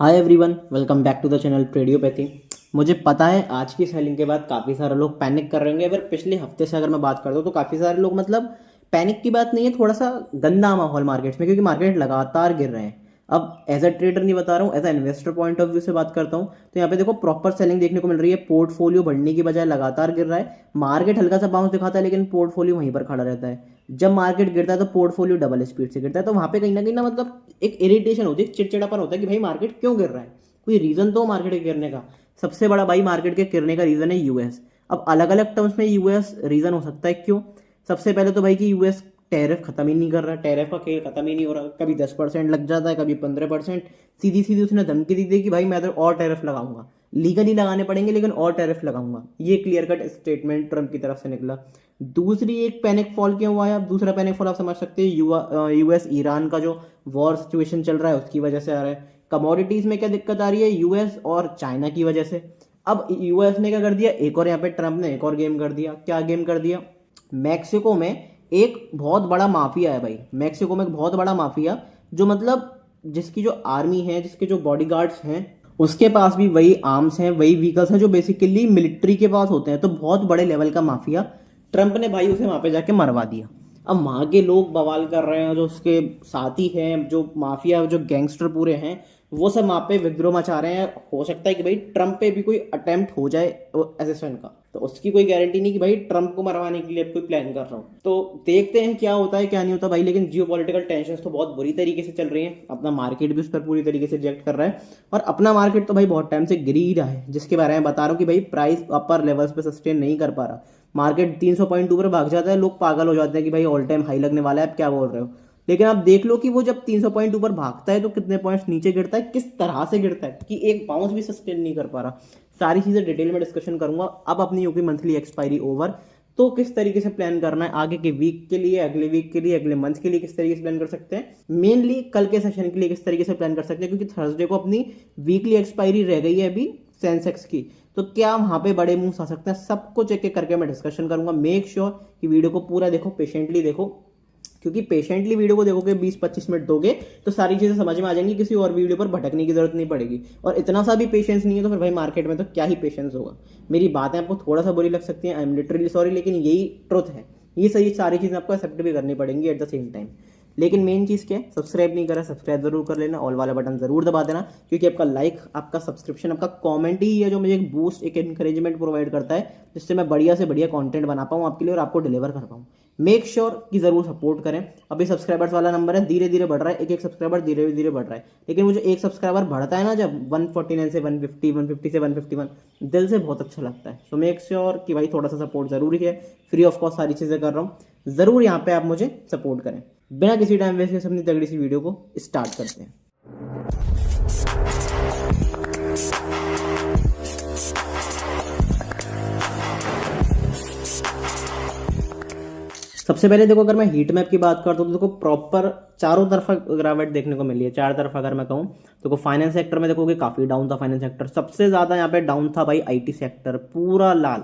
Hi everyone, welcome back to the channel Tradiopathy. मुझे पता है आज की सेलिंग के बाद काफ़ी सारे लोग पैनिक कर रहे होंगे। अगर पिछले हफ्ते से अगर मैं बात करता हूँ तो काफ़ी सारे लोग पैनिक की बात नहीं है, थोड़ा सा गंदा माहौल मार्केट्स में, क्योंकि मार्केट लगातार गिर रहे हैं। अब एज अ ट्रेडर नहीं बता रहा हूँ, as a investor point of view से बात करता हूँ तो यहाँ पे देखो प्रॉपर सेलिंग देखने को मिल रही है। पोर्टफोलियो बढ़ने की बजाय लगातार गिर रहा है। मार्केट हल्का सा बाउंस दिखाता है लेकिन पोर्टफोलियो वहीं पर खड़ा रहता है। जब मार्केट गिरता है तो पोर्टफोलियो डबल स्पीड से गिरता है, तो वहां पे कहीं ना एक इरिटेशन होती है, चिड़चिड़ापन होता है कि भाई मार्केट क्यों गिर रहा है। कोई रीजन तो मार्केट के गिरने का। सबसे बड़ा भाई मार्केट के गिरने का रीजन है यूएस। अब अलग अलग टर्म्स में यूएस रीजन हो सकता है क्यों। सबसे पहले तो भाई कि यूएस टैरिफ खत्म ही नहीं कर रहा, टैरिफ का खेल खत्म ही नहीं हो रहा। कभी 10% लग जाता है, कभी 15%। सीधी सीधी उसने धमकी दी थी कि भाई मैं तो और टैरिफ लगाऊंगा, लीगली लगाने पड़ेंगे लेकिन और टैरिफ लगाऊंगा। ये क्लियर कट स्टेटमेंट ट्रम्प की तरफ से निकला। दूसरी एक पैनिक फॉल क्यों हुआ है, अब दूसरा पैनिक फॉल आप समझ सकते हैं, यूएस ईरान का जो वॉर सिचुएशन चल रहा है उसकी वजह से आ रहा है। कमोडिटीज में क्या दिक्कत आ रही है, यूएस और चाइना की वजह से। अब यूएस ने क्या कर दिया, एक और यहाँ पे ट्रम्प ने एक और गेम कर दिया। क्या गेम कर दिया, मैक्सिको में एक बहुत बड़ा माफिया है भाई। मैक्सिको में एक बहुत बड़ा माफिया जो जिसकी जो आर्मी है, जिसके जो बॉडीगार्ड्स हैं, उसके पास भी वही आर्म्स हैं, वही व्हीकल्स हैं जो बेसिकली मिलिट्री के पास होते हैं। तो बहुत बड़े लेवल का माफिया, ट्रंप ने भाई उसे वहां पे जाके मरवा दिया। अब वहां के लोग बवाल कर रहे हैं, जो उसके साथी हैं, जो माफिया जो गैंगस्टर पूरे हैं, वो सब वहां पे विद्रोह मचा रहे हैं। हो सकता है कि भाई ट्रंप पे भी कोई अटेम्प्ट हो जाए असेसन का, तो उसकी कोई गारंटी नहीं कि भाई ट्रंप को मरवाने के लिए कोई प्लान कर रहा हूँ। तो देखते हैं क्या होता है क्या नहीं होता भाई। लेकिन जियो पॉलिटिकल टेंशन तो बहुत बुरी तरीके से चल रही है। अपना मार्केट भी उस पर पूरी तरीके से रिजेक्ट कर रहा है, और अपना मार्केट तो भाई बहुत टाइम से गिर ही रहा है, जिसके बारे में बता रहा हूँ कि भाई प्राइस अपर लेवल्स पे सस्टेन नहीं कर पा रहा। मार्केट 300 पॉइंट ऊपर भाग जाता है, लोग पागल हो जाते हैं कि भाई ऑल टाइम हाई लगने वाला है, आप क्या बोल रहे हो। लेकिन आप देख लो कि वो जब 300 पॉइंट ऊपर भागता है तो कितने पॉइंट्स नीचे गिरता है, किस तरह से गिरता है कि एक बाउंस भी सस्टेन नहीं कर पा रहा। सारी चीजें डिटेल में डिस्कशन करूंगा। अब अपनी यूपी मंथली एक्सपायरी ओवर, तो किस तरीके से प्लान करना है आगे के वीक के लिए, अगले वीक के लिए, अगले मंथ के लिए किस तरीके से प्लान कर सकते हैं, मेनली कल के सेशन के लिए किस तरीके से प्लान कर सकते हैं, क्योंकि थर्सडे को अपनी वीकली एक्सपायरी रह गई है अभी सेंसेक्स की। तो क्या वहां पे बड़े मूव्स आ सकते हैं, सब कुछ एक एक करके मैं डिस्कशन करूंगा। मेक श्योर कि वीडियो को पूरा देखो, पेशेंटली देखो, क्योंकि पेशेंटली वीडियो को देखोगे, 20-25 मिनट दोगे तो सारी चीजें समझ में आ जाएंगी, किसी और वीडियो पर भटकने की जरूरत नहीं पड़ेगी। और इतना सा भी पेशेंस नहीं है तो फिर भाई मार्केट में तो क्या ही पेशेंस होगा। मेरी बातें आपको थोड़ा सा बुरी लग सकती हैं, आई एम लिटरली सॉरी, लेकिन यही ट्रुथ है। ये सही सारी चीजें आपको एक्सेप्ट भी करनी पड़ेंगी एट द सेम टाइम। लेकिन मेन चीज़ क्या है, सब्सक्राइब नहीं करा, सब्सक्राइब जरूर कर लेना, ऑल वाला बटन जरूर दबा देना, क्योंकि आपका लाइक, आपका सब्सक्रिप्शन, आपका कमेंट ही है जो मुझे एक बूस्ट, एक एनकरेजमेंट प्रोवाइड करता है, जिससे मैं बढ़िया से बढ़िया कंटेंट बना पाऊँ आपके लिए और आपको डिलीवर कर पाऊँ। मेक श्योर कि जरूर सपोर्ट करें। अभी सब्सक्राइबर्स वाला नंबर है, धीरे धीरे बढ़ रहा है, एक एक सब्सक्राइबर धीरे धीरे बढ़ रहा है। लेकिन वो जो एक सब्सक्राइबर बढ़ता है ना, जब 149 से 150, 150 से 151, दिल से बहुत अच्छा लगता है। सो मेक श्योर कि भाई थोड़ा सा सपोर्ट जरूरी है। फ्री ऑफ कॉस्ट सारी चीजें कर रहा हूँ, जरूर यहाँ पे आप मुझे सपोर्ट करें। बिना किसी टाइम वेस्ट के अपनी तगड़ी सी वीडियो को स्टार्ट करते हैं। सबसे पहले देखो, अगर मैं हीट मैप की बात करता हूँ तो देखो प्रॉपर चारों तरफा गिरावट देखने को मिली है। चार तरफ अगर मैं कहूँ तो फाइनेंस सेक्टर में देखोगे काफी डाउन था। फाइनेंस सेक्टर सबसे ज्यादा यहाँ पे डाउन था भाई, आईटी सेक्टर पूरा लाल।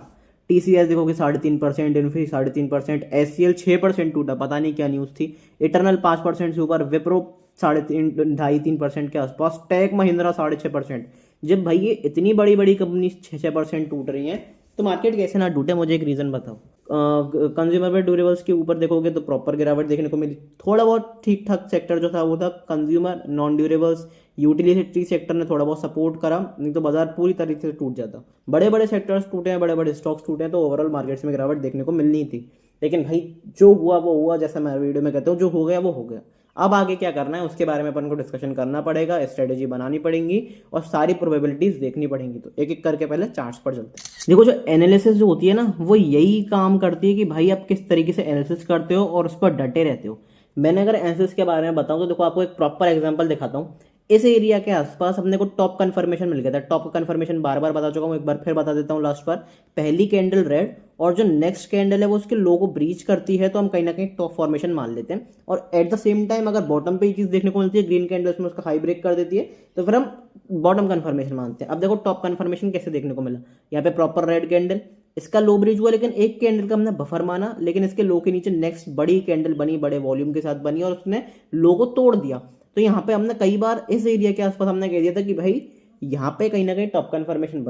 टीसीएस देखोगे 3.5%, इन्फी 3.5%, एससीएल 6% टूटा, पता नहीं क्या न्यूज थी। इटरनल 5% से ऊपर, विप्रो 3.5-3% के आसपास, टेक महिंद्रा 6.5%। जब भाई ये इतनी बड़ी बड़ी कंपनी 6% टूट रही हैं तो मार्केट कैसे ना टूटे, मुझे एक रीजन बताओ। कंज्यूमर ड्यूरेबल्स के ऊपर देखोगे तो प्रॉपर गिरावट देखने को मिली। थोड़ा बहुत ठीक ठाक सेक्टर जो था वो था consumer, non durables, utility sector ने थोड़ा बहुत सपोर्ट करा, नहीं तो बाजार पूरी तरीके से टूट जाता। बड़े बड़े सेक्टर्स टूटे हैं, बड़े बड़े स्टॉक्स टूटे हैं, तो ओवरऑल मार्केट्स में गिरावट देखने को मिलनी थी। लेकिन भाई जो हुआ वो हुआ, जैसा मैं वीडियो में कहता हूँ, जो हो गया वो हो गया। अब आगे क्या करना है उसके बारे में अपन को डिस्कशन करना पड़ेगा, स्ट्रेटेजी बनानी पड़ेगी और सारी प्रोबेबिलिटीज देखनी पड़ेंगी। तो एक एक करके पहले चार्ट्स पर चलते हैं। देखो, जो एनालिसिस जो होती है ना, वो यही काम करती है कि भाई आप किस तरीके से एनालिसिस करते हो और उस पर डटे रहते हो। मैंने अगर एनालिसिस के बारे में बताऊं तो देखो, आपको एक प्रॉपर एग्जांपल दिखाता हूं। इस एरिया के आसपास अपने को टॉप कंफर्मेशन मिल गया था। टॉप कंफर्मेशन बार बार बता चुका हूं, एक बार फिर बता देता हूं लास्ट बार। पहली कैंडल रेड और जो नेक्स्ट कैंडल है वो उसके लो को ब्रीच करती है, तो हम कहीं ना कहीं टॉप फॉर्मेशन मान लेते हैं। और एट द सेम टाइम अगर बॉटम पे ये चीज देखने को मिलती है, ग्रीन कैंडल उसमें उसका हाई ब्रेक कर देती है, तो फिर हम बॉटम कंफर्मेशन मानते हैं। अब देखो टॉप कंफर्मेशन कैसे देखने को मिला, यहाँ पे प्रॉपर रेड कैंडल, इसका लो ब्रिज हुआ, लेकिन एक कैंडल का हमने बफर माना, लेकिन इसके लो के नीचे नेक्स्ट बड़ी कैंडल बनी, बड़े वॉल्यूम के साथ बनी और उसने लो को तोड़ दिया। तो यहाँ पे हमने कई बार इस एरिया के आसपास हमने कह दिया था कि भाई यहाँ पे कहीं ना कहीं टॉप कन्फर्मेशन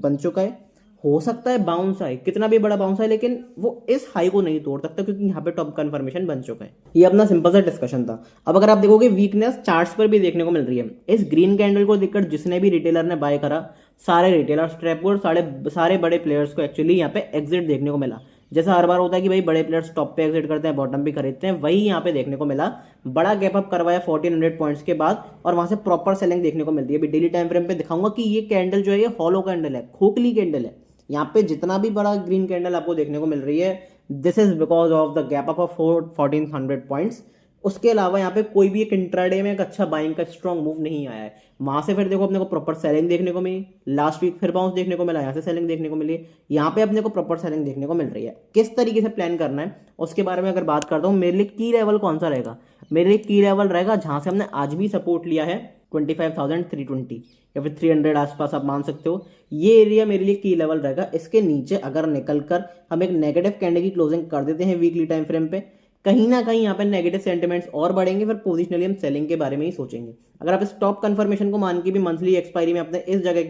बन चुका है, हो सकता है बाउंस आए, कितना भी बड़ा बाउंस आए, लेकिन वो इस हाई को नहीं तोड़ सकता क्योंकि यहाँ पे टॉप कन्फर्मेशन बन चुका है। ये अपना सिंपल सा डिस्कशन था। अब अगर आप देखोगे वीकनेस चार्ट्स पर भी देखने को मिल रही है। इस ग्रीन कैंडल को देखकर जिसने भी रिटेलर ने बाय करा, सारे रिटेलर ट्रैप और सारे बड़े प्लेयर्स को एक्चुअली यहाँ पे एग्जिट देखने को मिला। जैसा हर बार होता है कि भाई बड़े प्लेयर्स टॉप पे एग्जिट करते हैं, बॉटम भी खरीदते हैं, वही यहाँ पे देखने को मिला। बड़ा गैप अप करवाया 1400 पॉइंट्स के बाद और वहां से प्रॉपर सेलिंग देखने को मिलती है। अभी डेली टाइम फ्रेम पे दिखाऊंगा कि ये कैंडल जो है ये हॉलो कैंडल है, खोखली कैंडल है। यहाँ पे जितना भी बड़ा ग्रीन कैंडल आपको देखने को मिल रही है, this is because of the gap up of 1400 points. उसके अलावा यहाँ पे कोई भी एक इंट्राडे में एक अच्छा बाइंग का स्ट्रॉन्ग मूव नहीं आया है। वहां से फिर देखो अपने को प्रॉपर सेलिंग देखने को मिली, लास्ट वीक फिर बाउंस देखने को मिला, यहाँ से सेलिंग देखने को मिली, यहाँ पे अपने को प्रॉपर सेलिंग देखने को मिल रही है। किस तरीके से प्लान करना है उसके बारे में अगर बात करता हूँ, मेरे लिए की लेवल कौन सा रहेगा? मेरे लिए की लेवल रहेगा जहां से हमने आज भी सपोर्ट लिया है 25,320 या फिर 300 आसपास आप मान सकते हो। ये एरिया मेरे लिए की लेवल रहेगा। इसके नीचे अगर निकलकर हम एक नेगेटिव कैंडल की क्लोजिंग कर देते हैं वीकली टाइम फ्रेम पे, कहीं ना कहीं यहाँ पे नेगेटिव सेंटिमेंट्स और बढ़ेंगे, फिर पोजिशनली हम सेलिंग के बारे में ही सोचेंगे। अगर आप इस टॉप कंफर्मेशन को मान के भी मंथली एक्सपायरी में अपने इस जगह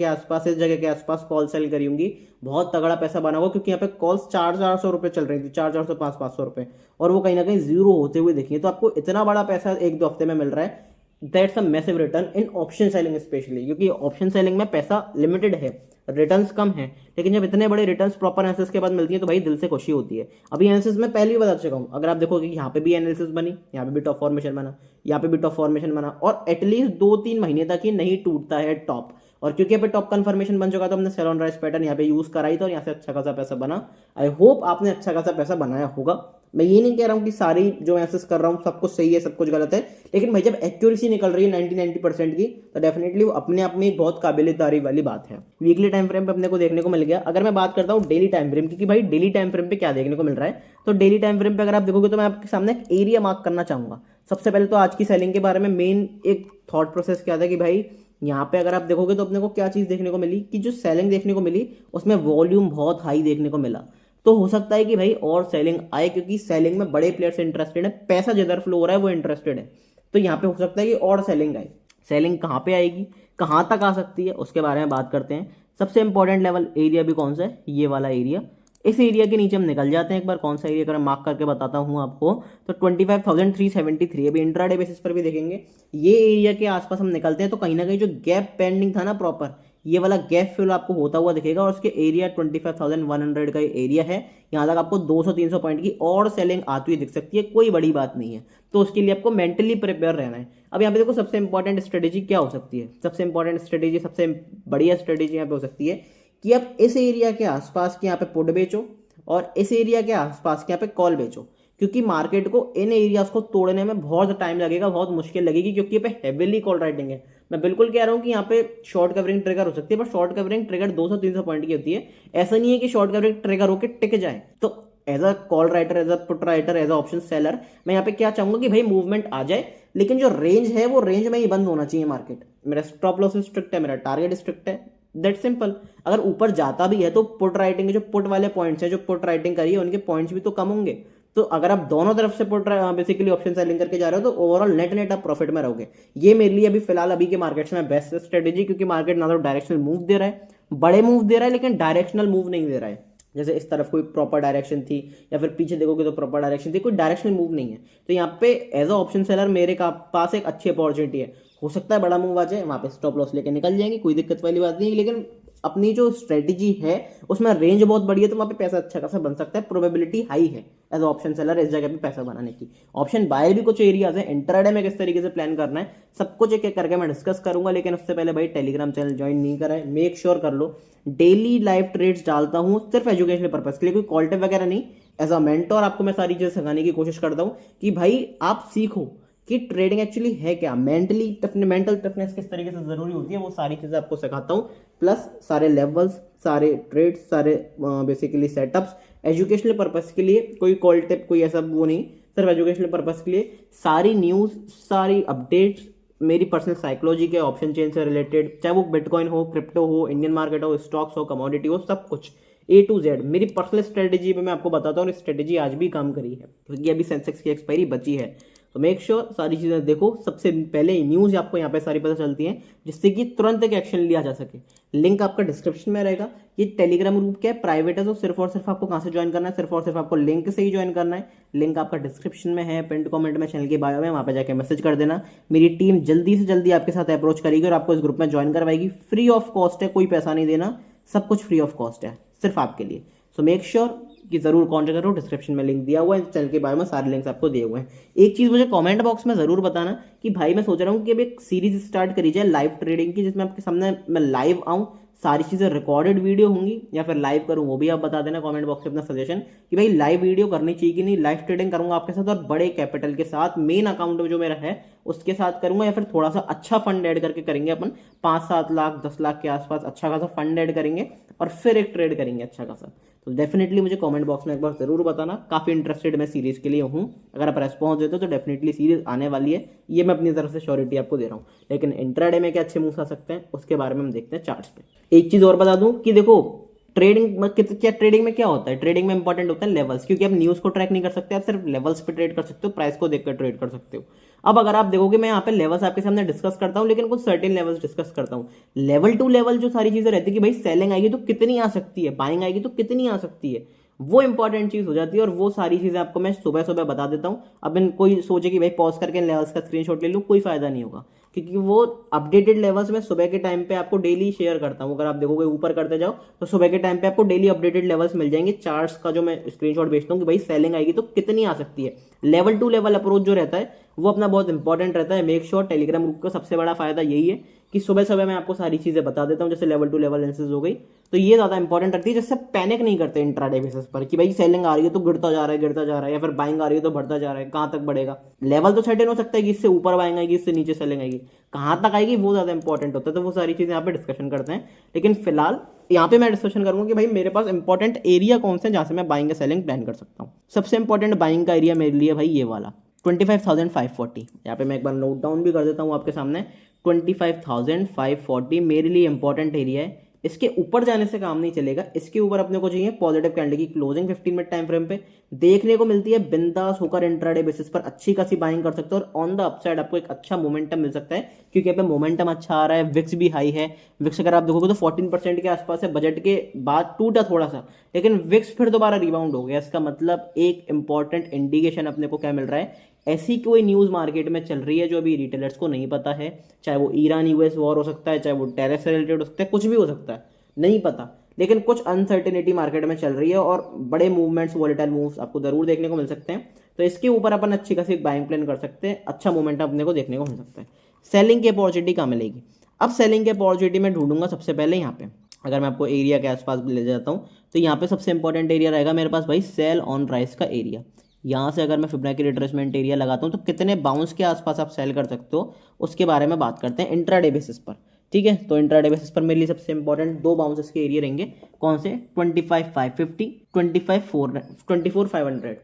के आसपास कॉल सेल करी होंगी, बहुत तगड़ा पैसा बना होगा, क्योंकि यहाँ पे कॉल्स 400 रुपए चल रही थी, 400 500 रुपए, और वो कहीं ना कहीं जीरो होते हुए देखिए। तो आपको इतना बड़ा पैसा एक दो हफ्ते में मिल रहा है, that's a massive return in option selling specially, क्योंकि ऑप्शन सेलिंग में पैसा लिमिटेड है, रिटर्न्स कम है, लेकिन जब इतने बड़े रिटर्न्स प्रॉपर एनालिसिस के बाद मिलती है तो भाई दिल से खुशी होती है। अभी एनालिसिस में पहले भी बता चुका हूँ, अगर आप देखोगे कि यहाँ पे भी एनालिसिस बनी, यहाँ पे भी टॉप फॉर्मेशन बना, यहाँ पे भी टॉप फॉर्मेशन बना, और एटलीस्ट 2-3 महीने तक ही नहीं टूटता है टॉप। और क्योंकि यहाँ पे टॉप कन्फर्मेशन बन चुका तो हमने सेल ऑन राइज पैटर्न यहाँ पे यूज कराई, तो यहाँ से अच्छा खासा पैसा बना। आई होप आपने अच्छा खासा पैसा बनाया होगा। मैं ये नहीं कह रहा हूँ कि सारी जो एनालिसिस कर रहा हूँ सब कुछ सही है सब कुछ गलत है, लेकिन भाई जब एक्यूरेसी निकल रही है 90% की, तो डेफिनेटली वो अपने आप में एक बहुत काबिल तारीफ वाली बात है। वीकली टाइम फ्रेम पे अपने को देखने को मिल गया। अगर मैं बात करता हूँ डेली टाइम फ्रेम की, भाई डेली टाइम फ्रेम पे क्या देखने को मिल रहा है, तो डेली टाइम फ्रेम पे अगर आप देखोगे तो मैं आपके सामने एक एरिया मार्क करना चाहूंगा। सबसे पहले तो आज की सेलिंग के बारे में मेन एक थॉट प्रोसेस क्या था कि भाई यहाँ पे अगर आप देखोगे तो अपने को क्या चीज देखने को मिली कि जो सेलिंग देखने को मिली उसमें वॉल्यूम बहुत हाई देखने को मिला। तो हो सकता है कि भाई और सेलिंग आए, क्योंकि सेलिंग में बड़े प्लेयर्स इंटरेस्टेड है, पैसा जिधर फ्लो हो रहा है वो इंटरेस्टेड है। तो यहाँ पे हो सकता है कि और सेलिंग आए। सेलिंग कहाँ पे आएगी, कहाँ तक आ सकती है, उसके बारे में बात करते हैं। सबसे इंपॉर्टेंट लेवल एरिया भी कौन सा है, ये वाला एरिया। इस एरिया के नीचे हम निकल जाते हैं एक बार। कौन सा एरिया अगर मार्क करके बताता हूँ आपको, तो 25,373 अभी इंट्राडे बेसिस पर भी देखेंगे। ये एरिया के आसपास हम निकलते हैं तो कहीं ना कहीं जो गैप पेंडिंग था ना प्रॉपर, ये वाला गैप फिल आपको होता हुआ दिखेगा, और उसके एरिया 25,100 का एरिया है। यहाँ तक आपको 200-300 पॉइंट की और सेलिंग आती हुई दिख सकती है, कोई बड़ी बात नहीं है। तो उसके लिए आपको मेंटली प्रिपेयर रहना है। अब यहाँ पे देखो सबसे इंपॉर्टेंट स्ट्रेटेजी क्या हो सकती है, सबसे इंपॉर्टेंट स्ट्रेटेजी, सबसे बढ़िया स्ट्रेटेजी यहाँ पे हो सकती है कि आप इस एरिया के आसपास के यहाँ पे पुट बेचो और इस एरिया के आसपास के यहाँ पे कॉल बेचो, क्योंकि मार्केट को इन एरियाज को तोड़ने में बहुत टाइम लगेगा, बहुत मुश्किल लगेगी, क्योंकि यहाँ पे हेवीली कॉल राइटिंग है। मैं बिल्कुल कह रहा हूँ कि यहाँ पे शॉर्ट कवरिंग ट्रिगर हो सकती है, पर शॉर्ट कवरिंग ट्रिगर 200-300 पॉइंट की होती है। ऐसा नहीं है कि शॉर्ट कवरिंग ट्रिगर होकर टिक जाए। तो as a call writer, as a put writer, as a option seller, मैं यहाँ पे क्या चाहूंगा कि भाई मूवमेंट आ जाए, लेकिन जो रेंज है वो रेंज में ही बंद होना चाहिए मार्केट। मेरा स्टॉप लॉस स्ट्रिक्ट है, मेरा टारगेट स्ट्रिक्ट है, दैट सिंपल। अगर ऊपर जाता भी है तो पुट राइटिंग, जो पुट वाले पॉइंट्स हैं, जो पुट राइटिंग करी है उनके पॉइंट्स भी तो कम होंगे। तो अगर आप दोनों तरफ से पुट बेसिकली ऑप्शन सेलिंग करके जा रहे हो तो ओवरऑल नेट आप प्रॉफिट में रहोगे। ये मेरे लिए अभी फिलहाल अभी के मार्केट्स में बेस्ट स्ट्रेटेजी, क्योंकि मार्केट ना तो डायरेक्शनल मूव दे रहा है, बड़े मूव दे रहा है, लेकिन डायरेक्शनल मूव नहीं दे रहा है। जैसे इस तरफ कोई प्रॉपर डायरेक्शन थी, या फिर पीछे देखोगे तो प्रॉपर डायरेक्शन थी, कोई डायरेक्शनल मूव नहीं है। तो यहाँ पे एज अ ऑप्शन सेलर मेरे पास एक अच्छी अपॉर्चुनिटी है। हो सकता है बड़ा मूव आ जाए, वहां पे स्टॉप लॉस लेके निकल जाएंगे, कोई दिक्कत वाली बात नहीं है, लेकिन अपनी जो स्ट्रेटेजी है उसमें रेंज बहुत बड़ी है, तो वहां पे पैसा अच्छा खासा बन सकता है, प्रोबेबिलिटी हाई है एज ऑप्शन सेलर इस जगह पे पैसा बनाने की। ऑप्शन बायर भी कुछ एरियाज है, इंट्राडे में किस तरीके से प्लान करना है, सब कुछ एक एक करके मैं डिस्कस करूंगा। लेकिन उससे पहले भाई टेलीग्राम चैनल ज्वाइन नहीं करा है, मेक श्योर कर लो। डेली लाइव ट्रेड्स डालता हूँ सिर्फ एजुकेशनल पर्पज के लिए, कोई कॉल टिप वगैरह नहीं। एज अ मेंटोर आपको मैं सारी चीजें सिखाने की कोशिश करता हूँ कि भाई आप सीखो कि ट्रेडिंग एक्चुअली है क्या, मेंटल टफनेस किस तरीके से जरूरी होती है, वो सारी चीजें आपको सिखाता हूँ। प्लस सारे लेवल्स, सारे ट्रेड्स, सारे बेसिकली सेटअप्स एजुकेशनल पर्पस के लिए, कोई कॉल टिप कोई ऐसा वो नहीं, सिर्फ एजुकेशनल पर्पस के लिए। सारी न्यूज, सारी अपडेट्स, मेरी पर्सनल साइकोलॉजी के ऑप्शन चेन से रिलेटेड, चाहे वो बिटकॉइन हो, क्रिप्टो हो, इंडियन मार्केट हो, स्टॉक्स हो, कमोडिटी हो, सब कुछ A to Z मेरी पर्सनल स्ट्रेटेजी में मैं आपको बताता हूँ। स्ट्रेटेजी आज भी काम करी है, क्योंकि अभी सेंसेक्स की एक्सपायरी बची है। तो मेक श्योर सारी चीज़ें देखो, सबसे पहले न्यूज़ आपको यहाँ पे सारी पता चलती हैं, जिससे कि तुरंत एक एक्शन लिया जा सके। लिंक आपका डिस्क्रिप्शन में रहेगा। ये टेलीग्राम ग्रुप क्या है, प्राइवेट है, तो सिर्फ और सिर्फ आपको कहाँ से ज्वाइन करना है, सिर्फ और सिर्फ आपको लिंक से ही ज्वाइन करना है। लिंक आपका डिस्क्रिप्शन में है, पिंड कमेंट में, चैनल की बायो में, वहाँ पे जाके मैसेज कर देना। मेरी टीम जल्दी से जल्दी आपके साथ अप्रोच करेगी और आपको इस ग्रुप में ज्वाइन करवाएगी। फ्री ऑफ कॉस्ट है, कोई पैसा नहीं देना, सब कुछ फ्री ऑफ कॉस्ट है सिर्फ आपके लिए। सो मेक श्योर कि जरूर कॉन्टेक्ट करो, डिस्क्रिप्शन में लिंक दिया हुआ है, चैनल के बारे में सारे लिंक्स आपको दिए हुए हैं। एक चीज़ मुझे कमेंट बॉक्स में जरूर बताना कि भाई मैं सोच रहा हूँ कि अब एक सीरीज स्टार्ट करी जाए लाइव ट्रेडिंग की, जिसमें आपके सामने मैं लाइव आऊँ, सारी चीज़ें रिकॉर्डेड वीडियो होंगी, या फिर लाइव करूँ, वो भी आप बता देना कमेंट बॉक्स में अपना सजेशन कि भाई लाइव वीडियो करनी चाहिए कि नहीं। लाइव ट्रेडिंग करूँगा आपके साथ और बड़े कैपिटल के साथ, मेन अकाउंट जो मेरा है उसके साथ करूँगा, या फिर थोड़ा सा अच्छा फंड ऐड करके करेंगे अपन, 5-7 लाख 10 लाख के आसपास अच्छा खासा फंड ऐड करेंगे और फिर एक ट्रेड करेंगे अच्छा खासा। तो डेफिनेटली मुझे कमेंट बॉक्स में एक बार जरूर बताना। काफ़ी इंटरेस्टेड मैं सीरीज़ के लिए हूँ, अगर आप रेस्पॉन्स देते हो तो डेफिनेटली सीरीज आने वाली है, ये मैं अपनी तरफ से श्योरिटी आपको दे रहा हूँ। लेकिन इंट्राडे में क्या अच्छे मूव्स आ सकते हैं उसके बारे में हम देखते हैं चार्ट्स पे। एक चीज़ और बता दूं कि देखो ट्रेडिंग में क्या, ट्रेडिंग में क्या होता है, ट्रेडिंग में इंपॉर्टेंट होता है लेवल्स, क्योंकि आप न्यूज़ को ट्रैक नहीं कर सकते, आप सिर्फ लेवल्स पे ट्रेड कर सकते हो, प्राइस को देखकर ट्रेड कर सकते हो। अब अगर आप देखोगे मैं यहाँ पे लेवल्स आपके सामने डिस्कस करता हूँ, लेकिन कुछ सर्टेन लेवल्स डिस्कस करता हूँ। लेवल टू लेवल जो सारी चीजें रहती है कि भाई सेलिंग आएगी तो कितनी आ सकती है, बाइंग आएगी तो कितनी आ सकती है, वो इंपॉर्टेंट चीज हो जाती है। और वो सारी चीजें आपको मैं सुबह सुबह बता देता हूँ। अब इन कोई सोचे कि भाई पॉज करके लेवल्स का स्क्रीनशॉट ले लूँ, कोई फायदा नहीं होगा, क्योंकि वो अपडेटेड लेवल्स में सुबह के टाइम पे आपको डेली शेयर करता हूँ। अगर आप देखोगे ऊपर करते जाओ तो सुबह के टाइम पे आपको डेली अपडेटेड लेवल्स मिल जाएंगे। चार्ट्स का जो मैं स्क्रीनशॉट भेजता हूँ कि भाई सेलिंग आएगी तो कितनी आ सकती है। लेवल टू लेवल अप्रोच जो रहता है वो अपना बहुत इंपॉर्टेंट रहता है। मेक श्योर टेलीग्राम ग्रुप का सबसे बड़ा फायदा यही है कि सुबह सुबह मैं आपको सारी चीजें बता देता हूँ, जैसे लेवल टू लेवल एनालिसिस हो गई, तो ये ज्यादा इंपॉर्टेंट रखती है, जिससे पैनिक नहीं करते इंट्राडे बेसिस पर कि भाई सेलिंग आ रही है तो गिरता जा रहा है, गिरता जा रहा है, या फिर बाइंग आ रही है तो बढ़ता जा रहा है, कहां तक बढ़ेगा। लेवल तो सर्टेन हो सकता है कि इससे ऊपर बाइंग आएगी, इससे नीचे सेलिंग आएगी, कहां तक आएगी वो ज्यादा इंपॉर्टेंट होता है। तो वो सारी चीजें यहाँ पे डिस्कशन करते हैं। लेकिन फिलहाल यहाँ पे मैं डिस्कशन करूंगा कि भाई मेरे पास इंपॉर्टेंट एरिया कौन से हैं जहां से मैं बाइंग या सेलिंग प्लान कर सकता हूँ। सबसे इंपॉर्टेंट बाइंग का एरिया मेरे लिए भाई ये वाला 25,540, यहाँ पे मैं एक बार नोट डाउन भी कर देता हूँ आपके सामने। 25,540 मेरे लिए इंपॉर्टेंट एरिया है। इसके ऊपर जाने से काम नहीं चलेगा, इसके ऊपर अपने को चाहिए पॉजिटिव कैंडल की क्लोजिंग 15 मिनट टाइम फ्रेम पे देखने को मिलती है। बिंदास होकर इंट्राडे बेसिस पर अच्छी खासी बाइंग कर सकते हो और ऑन द अपसाइड आपको एक अच्छा मोमेंटम मिल सकता है, क्योंकि यहाँ पे मोमेंटम अच्छा आ रहा है, विक्स भी हाई है। विक्स अगर आप देखोगे तो 14% के आसपास है, बजट के बाद टूटा थोड़ा सा, लेकिन विक्स फिर दोबारा रिबाउंड हो गया। इसका मतलब एक इंपॉर्टेंट इंडिकेशन अपने को क्या मिल रहा है, ऐसी कोई न्यूज़ मार्केट में चल रही है जो अभी रिटेलर्स को नहीं पता है। चाहे वो ईरान यूएस वॉर हो सकता है, चाहे वो टैरिफ से रिलेटेड हो सकता है, कुछ भी हो सकता है, नहीं पता, लेकिन कुछ अनसर्टेनिटी मार्केट में चल रही है और बड़े मूवमेंट्स, वॉलेटाइल मूव्स आपको जरूर देखने को मिल सकते हैं। तो इसके ऊपर अपन अच्छी खासी बाइंग प्लान कर सकते हैं, अच्छा मोमेंटम अपने को देखने को मिल सकता है। सेलिंग की अपॉर्चुनिटी कहाँ मिलेगी? अब सेलिंग की अपॉर्चुनिटी मैं ढूंढूंगा सबसे पहले यहाँ पे। अगर मैं आपको एरिया के आसपास ले जाता हूँ तो यहाँ पे सबसे इंपॉर्टेंट एरिया रहेगा मेरे पास भाई सेल ऑन राइस का एरिया। यहाँ से अगर मैं फिबोनाची रिट्रेसमेंट एरिया लगाता हूँ तो कितने बाउंस के आसपास आप सेल कर सकते हो उसके बारे में बात करते हैं इंट्राडे बेसिस पर। ठीक है, तो इंट्राडे बेसिस पर मेरे लिए सबसे इंपॉर्टेंट दो बाउंसेस के एरिया रहेंगे। कौन से? 25,550, 24,500,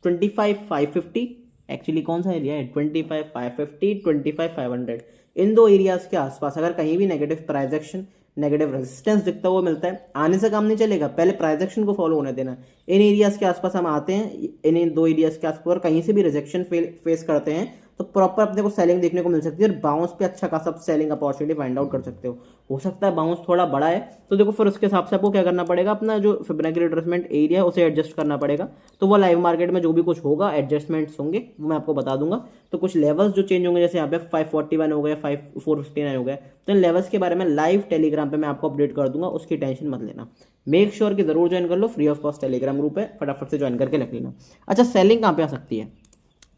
25,550 एक्चुअली कौन सा एरिया है? 25,550, 25,500। इन दो एरियाज के आसपास अगर कहीं भी negative price action, negative resistance दिखता हुआ मिलता है, आने से काम नहीं चलेगा, पहले प्राइस एक्शन को फॉलो होने देना। इन एरियाज के आसपास हम आते हैं, इन दो एरियाज के आसपास और कहीं से भी रिजेक्शन फेस करते हैं तो प्रॉपर अपने को सेलिंग देखने को मिल सकती है और बाउंस पे अच्छा खासा सेलिंग अपॉर्चुनिटी फाइंड आउट कर सकते हो सकता है बाउंस थोड़ा बड़ा है तो देखो फिर उसके हिसाब से आपको क्या करना पड़ेगा, अपना जो फिबोनाची रिट्रेसमेंट एरिया है उसे एडजस्ट करना पड़ेगा। तो वो लाइव मार्केट में जो भी कुछ होगा एडजस्टमेंट्स होंगे वो मैं आपको बता दूंगा। तो कुछ लेवल्स जो चेंज होंगे, जैसे यहाँ पे 541 हो गया, 459 हो गया, तो इन लेवल्स के बारे में लाइव टेलीग्राम पे मैं आपको अपडेट कर दूंगा, उसकी टेंशन मत लेना। मेक श्योर कि जरूर ज्वाइन कर लो, free of cost Telegram group है, फटाफट से ज्वाइन करके रख लेना। अच्छा, सेलिंग कहाँ पे आ सकती है?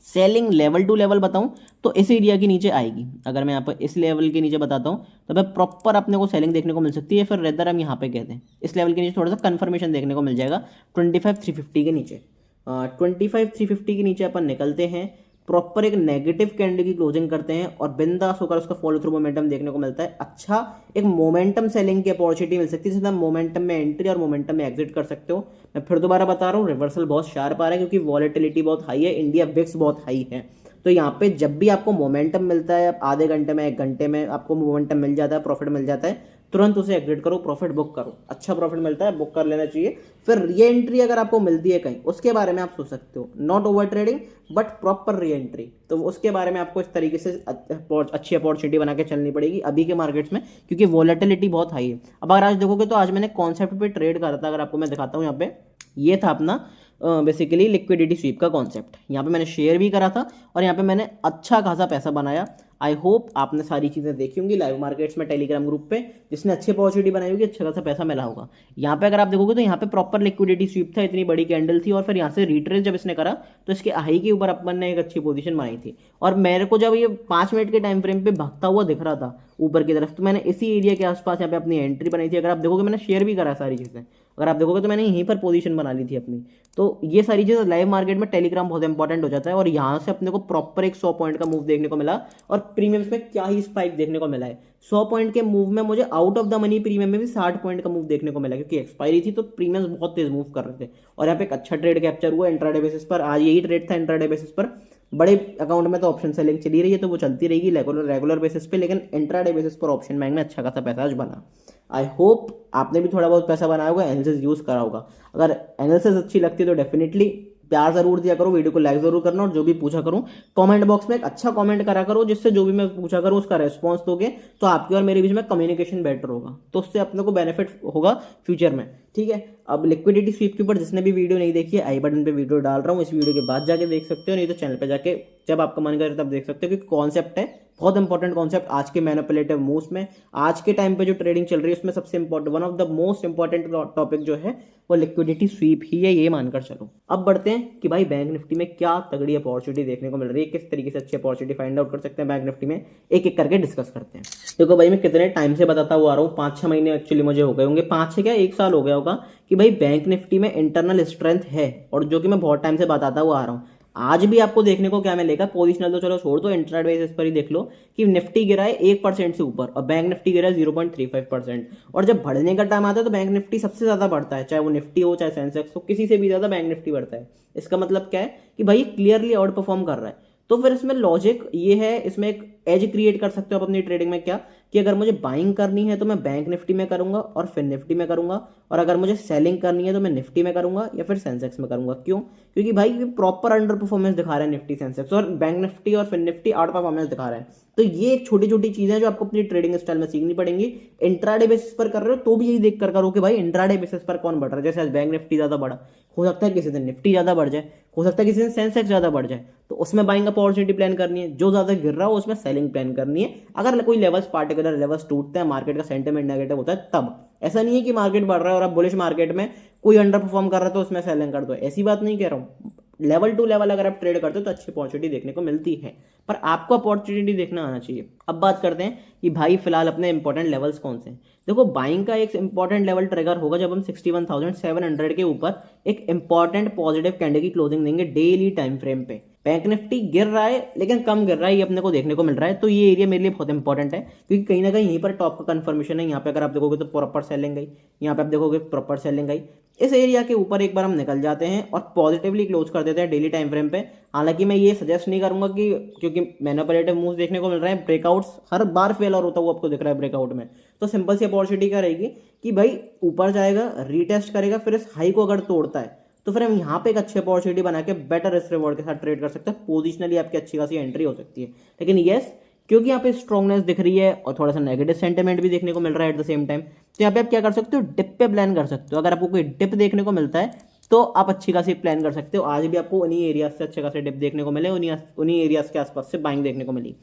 सेलिंग लेवल टू लेवल बताऊं तो इस एरिया के नीचे आएगी। अगर मैं यहाँ पर इस लेवल के नीचे बताता हूँ तो मैं प्रॉपर अपने को सेलिंग देखने को मिल सकती है। फिर रेदर हम यहाँ पे कहते हैं इस लेवल के नीचे थोड़ा सा कंफर्मेशन देखने को मिल जाएगा 25,350 के नीचे। 25,350 के नीचे अपन निकलते हैं, प्रॉपर एक नेगेटिव कैंडल की क्लोजिंग करते हैं और बिंदास होकर उसका फॉलो थ्रू मोमेंटम देखने को मिलता है। अच्छा, एक मोमेंटम सेलिंग की अपॉर्चुनिटी मिल सकती है, जिसमें मोमेंटम में एंट्री और मोमेंटम में एग्जिट कर सकते हो। मैं फिर दोबारा बता रहा हूँ, रिवर्सल बहुत शार्प आ रहा है क्योंकि वॉलेटिलिटी बहुत हाई है, इंडिया विक्स बहुत हाई है। तो यहाँ पे जब भी आपको मोमेंटम मिलता है, आधे घंटे में 1 घंटे में आपको मोमेंटम मिल जाता है, प्रॉफिट मिल जाता है, तुरंत उसे एग्जिट करो, प्रॉफिट बुक करो। अच्छा प्रॉफिट मिलता है, बुक कर लेना चाहिए। फिर री एंट्री अगर आपको मिलती है कहीं, उसके बारे में आप सोच सकते हो, not over trading but proper re entry. तो उसके बारे में आपको इस तरीके से अच्छी अपॉर्चुनिटी बना के चलनी पड़ेगी अभी के मार्केट्स में, क्योंकि वॉलेटिलिटी बहुत हाई है। अब अगर आज देखोगे तो आज मैंने कॉन्सेप्ट पे ट्रेड करा था, अगर आपको मैं दिखाता हूँ यहाँ पे, ये था अपना बेसिकली लिक्विडिटी स्वीप का कॉन्सेप्ट। यहाँ पे मैंने शेयर भी करा था और यहाँ पे मैंने अच्छा खासा पैसा बनाया। आई होप आपने सारी चीज़ें देखी होंगी लाइव मार्केट्स में टेलीग्राम ग्रुप पे, जिसने अच्छी अपॉर्चुनिटी बनाई होगी, अच्छा खासा पैसा मिला होगा। यहाँ पे अगर आप देखोगे तो यहाँ पे प्रॉपर लिक्विडिटी स्वीप था, इतनी बड़ी कैंडल थी, और फिर यहाँ से रिट्रेस जब इसने करा तो इसके हाई के ऊपर अपन ने एक अच्छी पोजीशन बनाई थी। और मेरे को जब ये 5 मिनट के टाइम फ्रेम पे भागता हुआ दिख रहा था ऊपर की तरफ, तो मैंने इसी एरिया के आसपास यहाँ पे अपनी एंट्री बनाई थी। अगर आप देखोगे मैंने शेयर भी करा सारी चीज़ें, अगर आप देखोगे तो मैंने यहीं पर पोजीशन बना ली थी अपनी। तो ये सारी चीज़ें लाइव मार्केट में टेलीग्राम बहुत इंपॉर्टेंट हो जाता है। और यहाँ से अपने को प्रॉपर एक 100 पॉइंट का मूव देखने को मिला, और प्रीमियम्स में क्या ही स्पाइक देखने को मिला है। 100 पॉइंट के मूव में मुझे out of the money premium में भी 60 पॉइंट का मूव देखने को मिला, क्योंकि एक्सपायरी थी तो प्रीमियम्स बहुत तेज मूव कर रहे थे। और यहाँ पे एक अच्छा ट्रेड कैप्चर हुआ इंट्राडे बेसिस पर। आज यही ट्रेड था इंट्राडे बेसिस पर। बड़े अकाउंट में तो ऑप्शन सेलिंग चली रही है, तो वो चलती रहेगी रेगुलर बेसिस पे, लेकिन इंट्राडे बेसिस पर ऑप्शन बैंक में अच्छा खासा पैसा आज बना। आई होप आपने भी थोड़ा बहुत पैसा बनाया होगा, एनालिसिस यूज करा होगा। अगर एनालिसिस अच्छी लगती है तो डेफिनेटली प्यार जरूर दिया करो, वीडियो को लाइक जरूर करना, और जो भी पूछा करूं कमेंट बॉक्स में एक अच्छा कमेंट करा करो, जिससे जो भी मैं पूछा करूं उसका रेस्पॉन्स दोगे तो आपके और मेरे बीच में कम्युनिकेशन बेटर होगा, तो उससे अपने को बेनिफिट होगा फ्यूचर में। ठीक है, अब लिक्विडिटी स्वीप के ऊपर जिसने भी वीडियो नहीं देखी है, आई बटन पे वीडियो डाल रहा हूँ, इस वीडियो के बाद जाके देख सकते हो, नहीं तो चैनल पे जाके जब आपका मन करे तब देख सकते हो, क्योंकि कॉन्सेप्ट है बहुत इंपॉर्टेंट कॉन्सेप्ट आज के मैनिपुलेटिव मूव्स में। आज के टाइम पे जो ट्रेडिंग चल रही है उसमें सबसे important, one of the most important topic जो है वो लिक्विडिटी स्वीप ही है, ये मानकर चलो। अब बढ़ते हैं कि भाई बैंक निफ्टी में क्या तगड़ी अपॉर्चुनिटी देखने को मिल रही है, किस तरीके से अच्छी अपॉर्चुनिटी फाइंड आउट कर सकते हैं बैंक निफ्टी में, एक एक करके डिस्कस करते हैं। देखो भाई, मैं कितने टाइम से बताता हुआ आ रहा हूँ, 5-6 महीने एक्चुअली मुझे हो गए होंगे, 5-6 क्या 1 साल हो गया होगा, कि भाई बैंक निफ्टी में इंटरनल स्ट्रेंथ है, और जो कि मैं बहुत टाइम से बताता हुआ आ रहा हूँ। आज भी आपको देखने को क्या मिलेगा, पोजिशनल तो चलो छोड़ दो, इंट्राडे बेसिस पर ही देख लो कि निफ्टी गिरा है 1% से ऊपर और बैंक निफ्टी गिरा है 0.35%। और जब बढ़ने का टाइम आता है तो बैंक निफ्टी सबसे ज्यादा बढ़ता है, चाहे वो निफ्टी हो चाहे सेंसेक्स हो, किसी से भी ज्यादा बैंक निफ्टी बढ़ता है। इसका मतलब क्या है कि भाई क्लियरली आउट परफॉर्म कर रहा है। तो फिर इसमें लॉजिक ये है, इसमें एक एज क्रिएट कर सकते हो आप अपनी ट्रेडिंग में, क्या कि अगर मुझे बाइंग करनी है तो मैं बैंक निफ्टी में करूंगा और फिर निफ्टी में करूंगा, और अगर मुझे सेलिंग करनी है तो मैं निफ्टी में करूंगा या फिर सेंसेक्स में करूंगा। क्यों? क्योंकि भाई ये प्रॉपर अंडर परफॉर्मेंस दिखा रहा है निफ्टी सेंसेक्स, और बैंक निफ्टी और फिर निफ्टी आउट परफॉर्मेंस दिखा रहा है। तो ये छोटी छोटी चीजें जो आपको अपनी ट्रेडिंग स्टाइल में सीखनी पड़ेंगी। इंट्राडे बेसिस पर कर रहे हो तो भी यही देख कर करो कि भाई इंट्राडे बेसिस पर कौन बढ़ रहा है। जैसे आज बैंक निफ्टी ज्यादा बढ़ा, हो सकता है किसी दिन निफ्टी ज्यादा बढ़ जाए, हो सकता है किसी दिन सेंसेक्स ज्यादा बढ़ जाए, तो उसमें बाइंग अपॉर्चुनिटी प्लान करनी है। जो ज्यादा गिर रहा हो उसमें सेलिंग प्लान करनी है। अगर कोई लेवल्स पार्टिकुलर लेवल्स टूटते हैं, मार्केट का सेंटिमेंट नेगेटिव होता है, तब ऐसा नहीं है कि मार्केट बढ़ रहा है और आप बुलिश मार्केट में कोई अंडर परफॉर्म कर रहा है तो उसमें सेलिंग कर दो, ऐसी बात नहीं कह रहा हूं। लेवल टू लेवल अगर आप ट्रेड करते हो तो अच्छी अपॉर्चुनिटी देखने को मिलती है, पर आपको अपॉर्चुनिटी देखना आना चाहिए। अब बात करते हैं कि भाई फिलहाल अपने इंपॉर्टेंट लेवल्स कौन से हैं। देखो, बाइंग का एक इंपॉर्टेंट लेवल ट्रिगर होगा जब हम 61,700 के ऊपर एक इंपॉर्टेंट पॉजिटिव कैंडल की क्लोजिंग देंगे डेली टाइम फ्रेम पे। बैंक निफ्टी गिर रहा है लेकिन कम गिर रहा है, ये अपने को देखने को मिल रहा है, तो ये एरिया मेरे लिए बहुत इंपॉर्टेंट है, क्योंकि कहीं ना कहीं यहीं पर टॉप का कंफर्मेशन है। यहाँ पे अगर आप देखोगे तो प्रॉपर सेलिंग गई, यहाँ पे आप देखोगे प्रॉपर सेलिंग गई। इस एरिया के ऊपर एक बार हम निकल जाते हैं और पॉजिटिवली क्लोज कर देते हैं डेली टाइम फ्रेम पे। हालांकि मैं ये सजेस्ट नहीं करूंगा कि, क्योंकि मैनिपुलेटिव मूव्स देखने को मिल रहे हैं, ब्रेकआउट्स हर बार फेल होता हुआ आपको दिख रहा है ब्रेकआउट में, तो सिंपल सी अपॉर्चुनिटी क्या रहेगी कि भाई ऊपर जाएगा, रीटेस्ट करेगा, फिर इस हाई को अगर तोड़ता है तो फिर हम यहाँ पे एक अच्छी अपॉर्चुनिटी बना के बेटर रिस्क रिवॉर्ड के साथ ट्रेड कर सकते हैं। पोजिशनली आपकी अच्छी खासी एंट्री हो सकती है। लेकिन यस, क्योंकि यहाँ पे स्ट्रॉन्गनेस दिख रही है और थोड़ा सा नेगेटिव सेंटिमेंट भी देखने को मिल रहा है एट द सेम टाइम, तो यहाँ पे आप क्या कर सकते हो, डिप पे प्लान कर सकते हो। अगर आपको कोई डिप देखने को मिलता है तो आप अच्छी खासी प्लान कर सकते हो। आज भी आपको उन्हीं एरियाज से अच्छे खासे डिप देखने को मिले, उन्हीं एरियाज के आसपास से बाइंग देखने को मिली।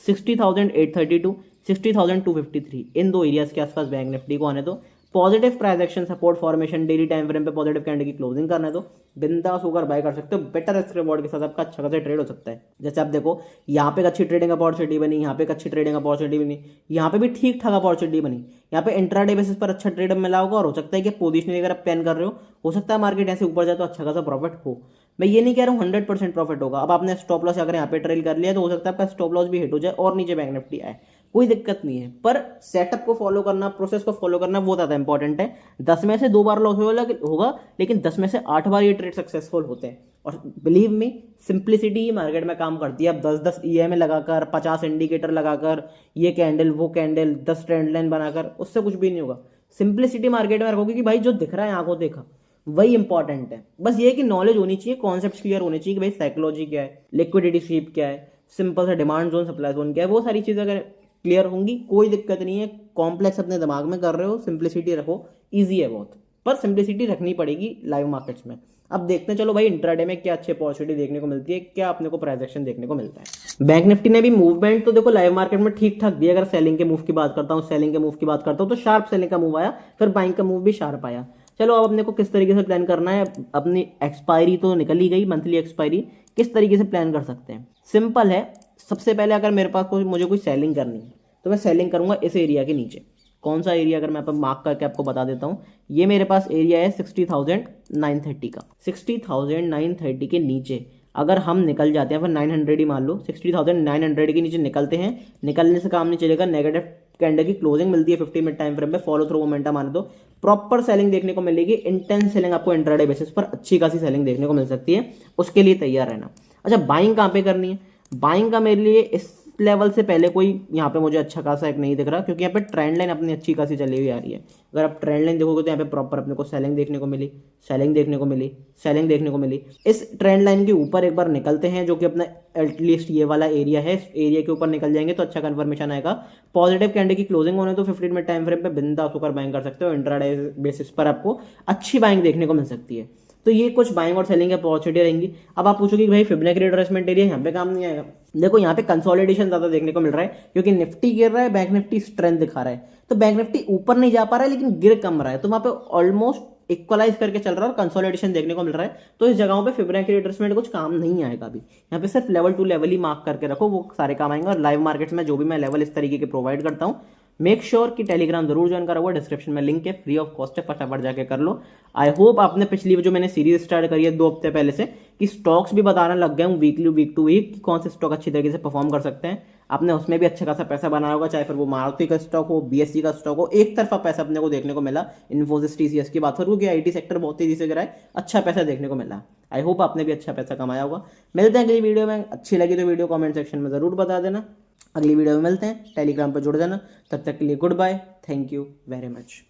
60,832, 60,253, इन दो एरियाज के आसपास बैंक निफ्टी को आने दो। Positive price action support formation daily time frame पे पॉजिटिव कैंडल की क्लोजिंग करना है तो बिंदास होकर बाय कर सकते हो। बेटर रिस्क रिवॉर्ड के साथ आपका अच्छा खासा ट्रेड हो सकता है। जैसे आप देखो, यहाँ पे एक अच्छी ट्रेडिंग अपॉर्चुनिटी बनी, यहाँ पे एक अच्छी ट्रेडिंग अपॉर्चुनिटी बनी, यहाँ पे भी ठीक ठाक अपॉर्चुनिटी बनी। यहाँ पे इंट्राडे बेसिस पर अच्छा ट्रेड मिला होगा, और हो सकता है कि पोजिशनली अगर आप प्लान कर रहे हो सकता है मार्केट ऐसे ऊपर जाए तो अच्छा खासा प्रॉफिट हो। मैं ये नहीं कह रहा हूँ 100% प्रॉफिट होगा। अब आपने स्टॉप लॉस अगर यहाँ पे ट्रेल कर लिया तो हो सकता है आपका स्टॉप लॉस भी हिट हो जाए और नीचे बैंक निफ्टी आए, कोई दिक्कत नहीं है, पर सेटअप को फॉलो करना, प्रोसेस को फॉलो करना वो ज़्यादा इंपॉर्टेंट है। 10 में से 2 बार लॉस होगा, लेकिन 10 में से 8 बार ये ट्रेड सक्सेसफुल होते हैं। और बिलीव मी, सिंप्लिसिटी ही मार्केट में काम करती है। अब 10-10 EMA लगाकर, 50 इंडिकेटर लगाकर, ये कैंडल वो कैंडल, 10 ट्रेंड लाइन बनाकर, उससे कुछ भी नहीं होगा। सिंप्लिसिटी मार्केट में रखोगे कि भाई जो दिख रहा है आंखों देखा, वही इंपॉर्टेंट है। बस ये कि नॉलेज होनी चाहिए, कॉन्सेप्ट क्लियर होने चाहिए कि भाई साइकोलॉजी क्या है, लिक्विडिटी स्वीप क्या है, सिंपल सा डिमांड जोन सप्लाई जोन क्या है, वो सारी चीज़ें अगर क्लियर होंगी कोई दिक्कत नहीं है। कॉम्प्लेक्स अपने दिमाग में कर रहे हो, सिंप्लिसिटी रखो, ईजी है बहुत, पर सिंप्लिसिटी रखनी पड़ेगी लाइव मार्केट्स में। अब देखते हैं चलो भाई इंट्राडे में क्या अच्छी अपॉर्चुनिटी देखने को मिलती है, क्या अपने को प्राइस एक्शन देखने को मिलता है। बैंक निफ्टी ने भी मूवमेंट तो देखो लाइव मार्केट में ठीक ठाक दिया। अगर सेलिंग के मूव की बात करता हूँ, सेलिंग के मूव की बात करता हूँ तो शार्प सेलिंग का मूव आया, फिर बाइंग का मूव भी शार्प आया। चलो अब अपने को किस तरीके से प्लान करना है, अपनी एक्सपायरी तो निकल ही गई, मंथली एक्सपायरी किस तरीके से प्लान कर सकते हैं। सिंपल है, सबसे पहले अगर मेरे पास मुझे कोई सेलिंग करनी है तो मैं सेलिंग करूंगा इस एरिया के नीचे। कौन सा एरिया, अगर मैं आप मार्क करके आपको बता देता हूँ, ये मेरे पास एरिया है 60,930 का। 60,930 के नीचे अगर हम निकल जाते हैं, फिर 900 ही मान लो, 60,900 के नीचे निकलते हैं, निकलने से काम नहीं चलेगा। नेगेटिव कैंडल की क्लोजिंग मिलती है 50 मिनट टाइम फ्रेम में, फॉलो थ्रू मोमेंटम आने दो, प्रॉपर सेलिंग देखने को मिलेगी। इंटेंस सेलिंग आपको इंट्राडे बेसिस पर अच्छी खासी सेलिंग देखने को मिल सकती है, उसके लिए तैयार रहना। अच्छा, बाइंग कहाँ पे करनी है? बाइंग का मेरे लिए इस लेवल से पहले कोई यहाँ पे मुझे अच्छा खासा एक नहीं दिख रहा, क्योंकि यहाँ पे ट्रेंड लाइन अपनी अच्छी खासी चली हुई आ रही है। अगर आप ट्रेंड लाइन देखोगे तो यहाँ पे प्रॉपर अपने को सेलिंग देखने को मिली, सेलिंग देखने को मिली, सेलिंग देखने को मिली। इस ट्रेंड लाइन के ऊपर एक बार निकलते हैं, जो कि अपना एटलीस्ट ये वाला एरिया है, इस एरिया के ऊपर निकल जाएंगे तो अच्छा कन्फर्मेशन आएगा। पॉजिटिव कैंडल की क्लोजिंग होने तो 15 मिनट टाइम फ्रेम पे बिंदास होकर बाइंग कर सकते हो। इंट्राडे बेसिस पर आपको अच्छी बाइंग देखने को मिल सकती है। तो ये कुछ बाइंग और सेलिंग की अपॉर्चुनिटी रहेंगी। अब आप पूछोगे कि भाई फिबोनाची रिट्रेसमेंट एरिया यहाँ पे काम नहीं आएगा। देखो यहाँ पे कंसोलिडेशन ज्यादा देखने को मिल रहा है, क्योंकि निफ्टी गिर रहा है, बैंक निफ्टी स्ट्रेंथ दिखा रहा है। तो बैंक निफ्टी ऊपर नहीं जा पा रहा है, लेकिन गिर कम रहा है, तो वहां पे ऑलमोस्ट इक्वलाइज करके चल रहा है और कंसोलिडेशन देखने को मिल रहा है। तो इस जगहों पे फिबोनाची रिट्रेसमेंट कुछ काम नहीं आएगा अभी। यहाँ पे सिर्फ लेवल टू लेवल ही मार्क करके रखो, वो सारे काम आएंगे। और लाइव मार्केट्स में जो भी मैं लेवल इस तरीके के प्रोवाइड करता हूँ, मेक श्योर कि टेलीग्राम जरूर ज्वाइन करा हुआ, डिस्क्रिप्शन में लिंक है, फ्री ऑफ कॉस्ट है, फटाफट जाके कर लो। आई होप आपने पिछली जो मैंने सीरीज स्टार्ट करी है 2 हफ्ते पहले से, कि स्टॉक्स भी बताना लग गए हूँ वीकली, वीक टू वीक, कौन से स्टॉक अच्छी तरीके से परफॉर्म कर सकते हैं। आपने उसमें भी अच्छा खासा पैसा बनाया होगा, चाहे फिर वो मारुति का स्टॉक हो, BSE का स्टॉक हो। एक तरफा पैसा अपने को देखने को मिला। इन्फोसिस, TCS की बात करूँ कि IT सेक्टर बहुत तेजी से गिरा है, अच्छा पैसा देखने को मिला। आई होप आपने भी अच्छा पैसा कमाया होगा। मिलते हैं अगली वीडियो में। अच्छी लगी तो वीडियो कमेंट सेक्शन में जरूर बता देना। अगली वीडियो में मिलते हैं, टेलीग्राम पर जुड़ जाना। तब तक के लिए goodbye, thank you very much.